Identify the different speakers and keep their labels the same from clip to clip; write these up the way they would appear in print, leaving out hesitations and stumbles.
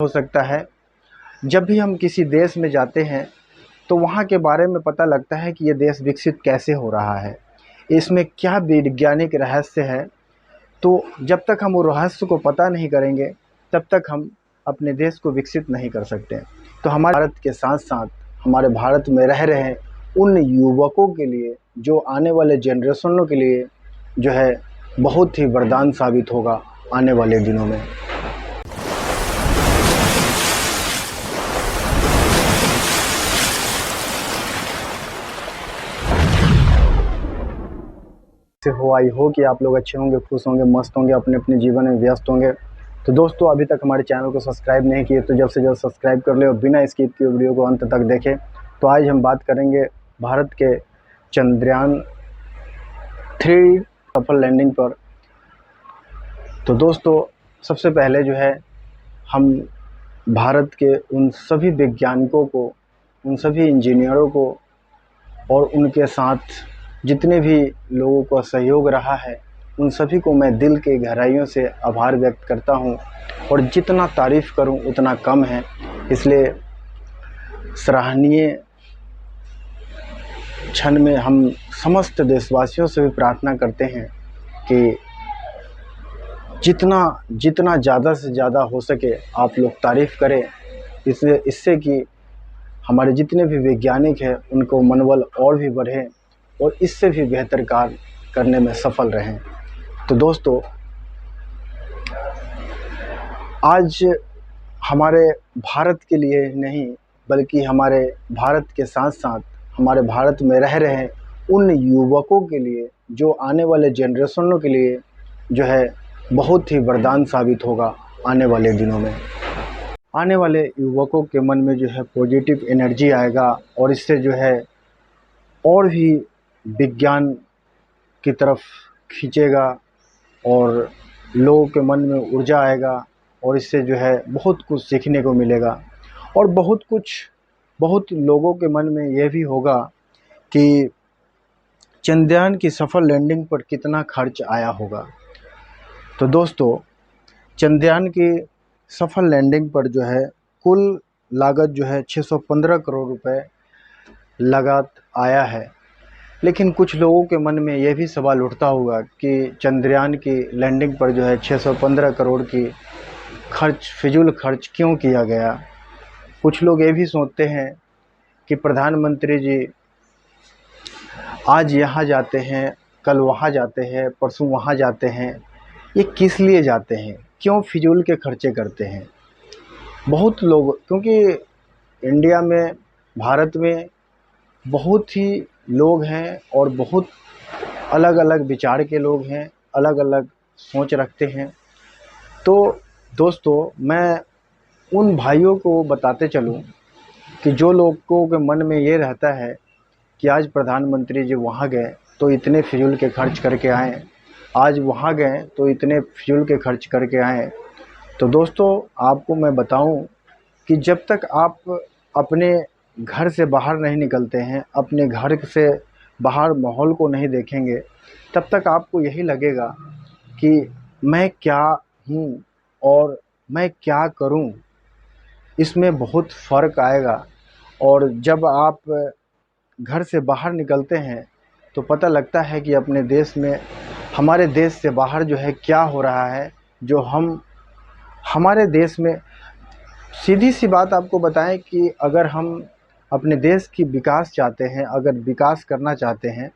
Speaker 1: हो सकता है। जब भी हम किसी देश में जाते हैं तो वहाँ के बारे में पता लगता है कि ये देश विकसित कैसे हो रहा है, इसमें क्या वैज्ञानिक रहस्य है। तो जब तक हम वो रहस्य को पता नहीं करेंगे तब तक हम अपने देश को विकसित नहीं कर सकते। तो हमारे भारत के साथ साथ हमारे भारत में रह रहे उन युवकों के लिए, जो आने वाले जनरेशनों के लिए जो है बहुत ही वरदान साबित होगा आने वाले दिनों में। से हो आई हो कि आप लोग अच्छे होंगे, खुश होंगे, मस्त होंगे, अपने अपने जीवन में व्यस्त होंगे। तो दोस्तों, अभी तक हमारे चैनल को सब्सक्राइब नहीं किए तो जल्द से जल्द सब्सक्राइब कर ले और बिना स्किप किए वीडियो को अंत तक देखें। तो आज हम बात करेंगे भारत के चंद्रयान 3 सफल लैंडिंग पर। तो दोस्तों, सबसे पहले जो है हम भारत के उन सभी वैज्ञानिकों को, उन सभी इंजीनियरों को और उनके साथ जितने भी लोगों का सहयोग रहा है उन सभी को मैं दिल के गहराइयों से आभार व्यक्त करता हूं। और जितना तारीफ़ करूं उतना कम है, इसलिए सराहनीय क्षण में हम समस्त देशवासियों से भी प्रार्थना करते हैं कि जितना ज़्यादा से ज़्यादा हो सके आप लोग तारीफ़ करें, इससे कि हमारे जितने भी वैज्ञानिक हैं उनको मनोबल और भी बढ़े और इससे भी बेहतर कार्य करने में सफल रहें। तो दोस्तों, आज हमारे भारत के लिए नहीं बल्कि हमारे भारत के साथ साथ हमारे भारत में रह रहे उन युवकों के लिए, जो आने वाले जनरेशनों के लिए जो है बहुत ही वरदान साबित होगा आने वाले दिनों में। आने वाले युवकों के मन में जो है पॉजिटिव एनर्जी आएगा और इससे जो है और भी विज्ञान की तरफ खींचेगा और लोगों के मन में ऊर्जा आएगा और इससे जो है बहुत कुछ सीखने को मिलेगा। और बहुत लोगों के मन में यह भी होगा कि चंद्रयान की सफल लैंडिंग पर कितना खर्च आया होगा। तो दोस्तों, चंद्रयान की सफल लैंडिंग पर जो है कुल लागत जो है 615 करोड़ रुपए लागत आया है। लेकिन कुछ लोगों के मन में यह भी सवाल उठता होगा कि चंद्रयान की लैंडिंग पर जो है 615 करोड़ की फिजूल खर्च क्यों किया गया। कुछ लोग ये भी सोचते हैं कि प्रधानमंत्री जी आज यहाँ जाते हैं, कल वहाँ जाते हैं, परसों वहाँ जाते हैं, ये किस लिए जाते हैं, क्यों फिजूल के खर्चे करते हैं। बहुत लोग, क्योंकि इंडिया में, भारत में बहुत ही लोग हैं और बहुत अलग अलग विचार के लोग हैं, अलग अलग सोच रखते हैं। तो दोस्तों, मैं उन भाइयों को बताते चलूं कि जो लोगों के मन में ये रहता है कि आज प्रधानमंत्री जी वहाँ गए तो इतने फिजूल के खर्च करके आए, आज वहाँ गए तो इतने फिजूल के खर्च करके आए। तो दोस्तों, आपको मैं बताऊं कि जब तक आप अपने घर से बाहर नहीं निकलते हैं, अपने घर से बाहर माहौल को नहीं देखेंगे, तब तक आपको यही लगेगा कि मैं क्या हूँ और मैं क्या करूँ। इसमें बहुत फ़र्क आएगा। और जब आप घर से बाहर निकलते हैं तो पता लगता है कि अपने देश में, हमारे देश से बाहर जो है क्या हो रहा है। जो हमारे देश में, सीधी सी बात आपको बताएं कि अगर हम अपने देश की विकास चाहते हैं, अगर विकास करना चाहते हैं,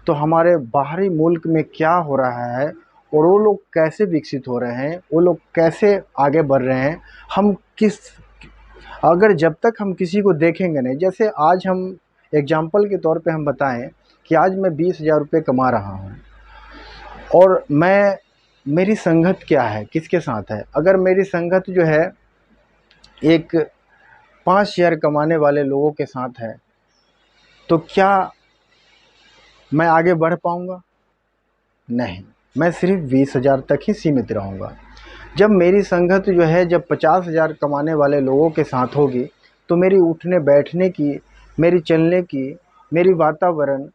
Speaker 1: तो हमारे बाहरी मुल्क में क्या हो रहा है और वो लोग कैसे विकसित हो रहे हैं, वो लोग कैसे आगे बढ़ रहे हैं, अगर जब तक हम किसी को देखेंगे नहीं। जैसे आज हम एग्जाम्पल के तौर पे हम बताएं कि आज मैं 20,000 रुपये कमा रहा हूँ और मेरी संगत क्या है, किसके साथ है। अगर मेरी संगत जो है एक 5,000 कमाने वाले लोगों के साथ है तो क्या मैं आगे बढ़ पाऊंगा? नहीं, मैं सिर्फ 20,000 तक ही सीमित रहूंगा। जब मेरी संगत जो है जब 50,000 कमाने वाले लोगों के साथ होगी तो मेरी उठने बैठने की, मेरी चलने की, मेरी वातावरण,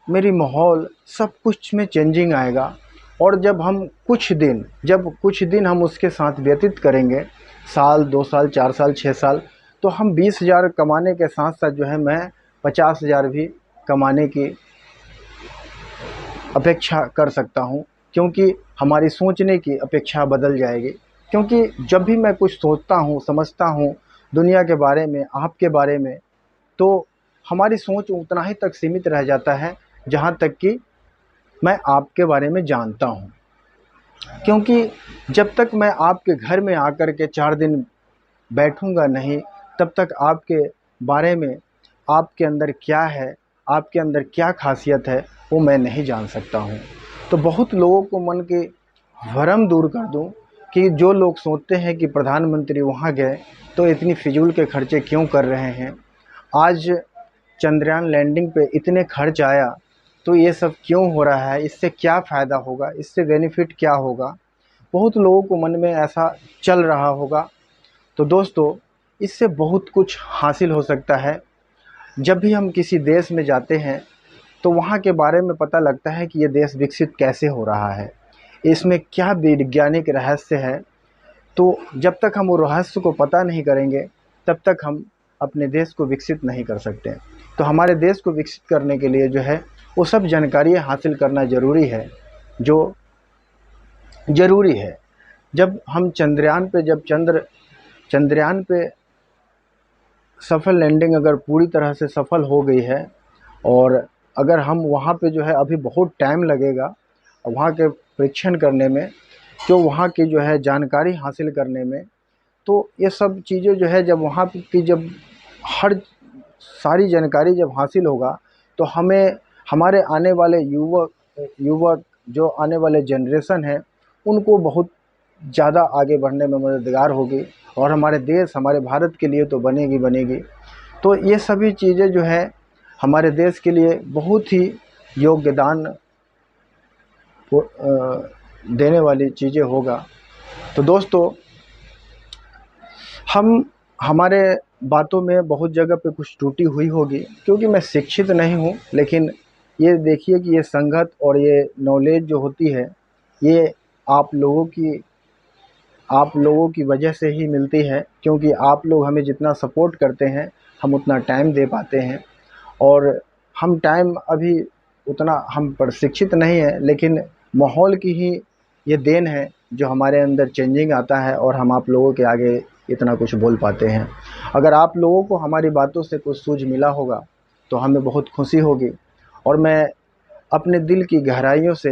Speaker 1: मेरी माहौल, सब कुछ में चेंजिंग आएगा। और जब कुछ दिन हम उसके साथ व्यतीत करेंगे साल, 2 साल, 4 साल, 6 साल, तो हम 20,000 कमाने के साथ साथ जो है मैं 50,000 भी कमाने की अपेक्षा कर सकता हूँ, क्योंकि हमारी सोचने की अपेक्षा बदल जाएगी। क्योंकि जब भी मैं कुछ सोचता हूँ, समझता हूँ दुनिया के बारे में, आपके बारे में, तो हमारी सोच उतना ही तक सीमित रह जाता है जहाँ तक कि मैं आपके बारे में जानता हूँ। क्योंकि जब तक मैं आपके घर में आकर के 4 दिन बैठूंगा नहीं, तब तक आपके बारे में, आपके अंदर क्या है, आपके अंदर क्या खासियत है, वो मैं नहीं जान सकता हूँ। तो बहुत लोगों को मन के भ्रम दूर कर दूँ कि जो लोग सोचते हैं कि प्रधानमंत्री वहाँ गए तो इतनी फिजूल के खर्चे क्यों कर रहे हैं, आज चंद्रयान लैंडिंग पे इतने खर्च आया तो ये सब क्यों हो रहा है, इससे क्या फ़ायदा होगा, इससे बेनिफिट क्या होगा, बहुत लोगों को मन में ऐसा चल रहा होगा। तो दोस्तों, इससे बहुत कुछ हासिल हो सकता है। जब भी हम किसी देश में जाते हैं तो वहाँ के बारे में पता लगता है कि ये देश विकसित कैसे हो रहा है, इसमें क्या वैज्ञानिक रहस्य है। तो जब तक हम वो रहस्य को पता नहीं करेंगे, तब तक हम अपने देश को विकसित नहीं कर सकते। तो हमारे देश को विकसित करने के लिए जो है वो सब जानकारियाँ हासिल करना ज़रूरी है, जो ज़रूरी है। जब हम चंद्रयान पे जब चंद्रयान पे सफल लैंडिंग अगर पूरी तरह से सफल हो गई है, और अगर हम वहाँ पे जो है, अभी बहुत टाइम लगेगा वहाँ के परीक्षण करने में, जो वहाँ की जो है जानकारी हासिल करने में, तो ये सब चीज़ें जो है जब वहाँ की जब हर सारी जानकारी जब हासिल होगा, तो हमें हमारे आने वाले युवक युवक जो आने वाले जनरेशन है, उनको बहुत ज़्यादा आगे बढ़ने में मददगार होगी, और हमारे देश, हमारे भारत के लिए तो बनेगी बनेगी। तो ये सभी चीज़ें जो है हमारे देश के लिए बहुत ही योगदान देने वाली चीज़ें होगा। तो दोस्तों, हमारे बातों में बहुत जगह पे कुछ त्रुटि हुई होगी, क्योंकि मैं शिक्षित नहीं हूँ, लेकिन ये देखिए कि ये संगत और ये नॉलेज जो होती है, ये आप लोगों की वजह से ही मिलती है। क्योंकि आप लोग हमें जितना सपोर्ट करते हैं, हम उतना टाइम दे पाते हैं। और हम टाइम अभी उतना हम पर शिक्षित नहीं है, लेकिन माहौल की ही ये देन है जो हमारे अंदर चेंजिंग आता है, और हम आप लोगों के आगे इतना कुछ बोल पाते हैं। अगर आप लोगों को हमारी बातों से कुछ सूझ मिला होगा तो हमें बहुत खुशी होगी। और मैं अपने दिल की गहराइयों से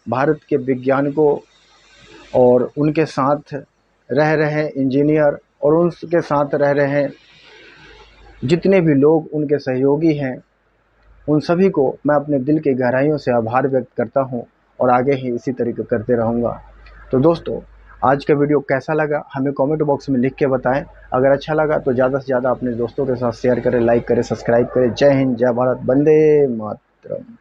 Speaker 1: भारत के वैज्ञानिकों और उनके साथ रह रहे इंजीनियर और उनके साथ रह रहे जितने भी लोग उनके सहयोगी हैं, उन सभी को मैं अपने दिल की गहराइयों से आभार व्यक्त करता हूँ, और आगे ही इसी तरीके करते रहूँगा। तो दोस्तों, आज का वीडियो कैसा लगा हमें कमेंट बॉक्स में लिख के बताएं। अगर अच्छा लगा तो ज़्यादा से ज़्यादा अपने दोस्तों के साथ शेयर करें, लाइक करें, सब्सक्राइब करें। जय हिंद, जय भारत, वंदे मातरम।